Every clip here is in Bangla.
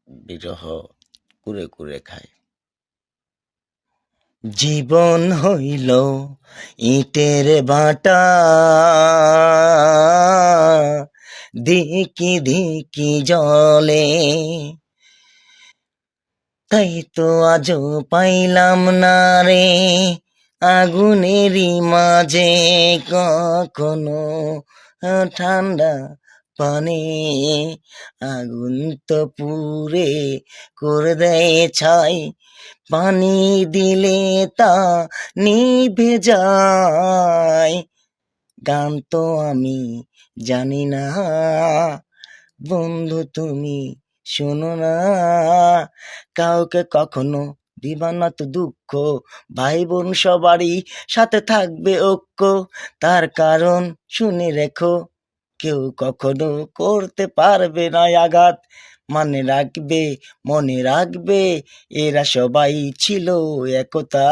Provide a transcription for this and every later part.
বিরহ কুরে কুরে খায়। জীবন হইল ইটের ভাটা, ধিকি ধিকি জলে, তাই তো আজও পাইলাম না রে আগুনেরই মাঝে কখনো ঠান্ডা পানি। আগুন তো পুড়ে করে দেয় ছাই, পানি দিলে তা নিভে যায়। গান তো আমি জানি না, বন্ধু তুমি শোনো না, কাউকে কখনো দিবা না তো দুঃখ, ভাই বোন সবারই সাথে থাকবে ঐক্য। তার কারণ শুনে রেখো, কেউ কখনো করতে পারবে না আঘাত। মনে রাখবে এরা সবাই ছিল একতা,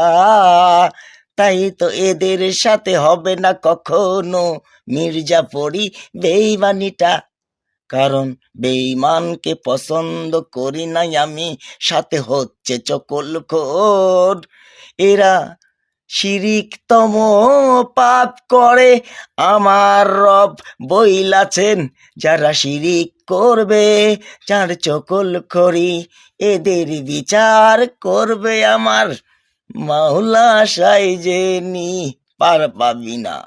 তাই তো এদের সাথে হবে না কখনো মির্জাফরি বেইমানিটা। কারণ বেঈমানকে পছন্দ করি নাই আমি, সাথে হচ্ছে চকলখোর। এরা শিরিকতম পাপ করে, আমার রব বইলাছেন যারা শিরিক করবে, যার চকলখড়ি এদের বিচার করবে আমার মাওলা সাইজেনি। পার পাবি না,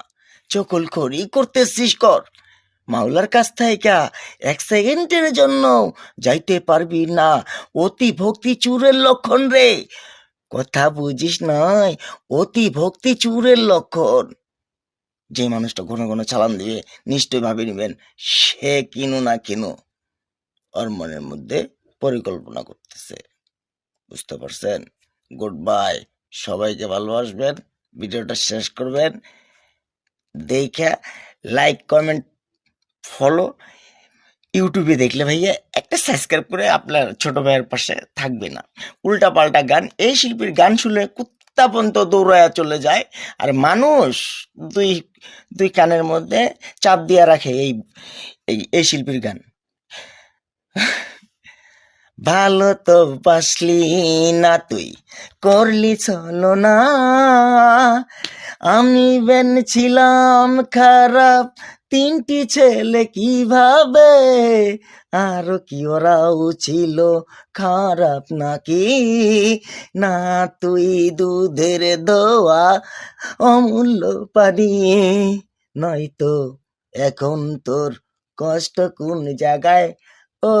চকলখড়ি করতেছিস কর, মাওলার কাছ থেকে এক সেকেন্ডের জন্য যাইতে পারবি না। অতি ভক্তি চুরের লক্ষণ রে, কথা বুঝিস নাই, অতি ভক্তি চুরের লক্ষণ। যে মানুষটা ঘন ঘন চালান দিবে নিশ্চয় ভাবে নিবেন সে কিনু না কিনু ওর মনের মধ্যে পরিকল্পনা করতেছে। বুঝতে পারছেন? গুড বাই, সবাইকে ভালোবাসবেন, ভিডিওটা শেষ করবেন, দেখে লাইক কমেন্ট ফলো। ইউটিউবে দেখলে ভাইয়া একটা সাবস্ক্রাইব করে আপনার ছোট ভাইয়ের পাশে থাকবে না। উল্টা পাল্টা গান, এই শিল্পীর গান শুনে কুত্তা পর্যন্ত দৌড়ায়া চলে যায়, আর মানুষ দুই দুই কানের মধ্যে চাপ দিয়া রাখে এই এই শিল্পীর গান। ভালো তো বাসলি না তুই, করলি চলো না, আমি বেন ছিলাম খারাপ, তিনটি ছেলে কিভাবে, আরো কি ওরাও ছিল খারাপ নাকি, না তুই দুধের দোয়া অমূল্য পানি, নয়তো এখন তোর কষ্ট কোন জায়গায় ও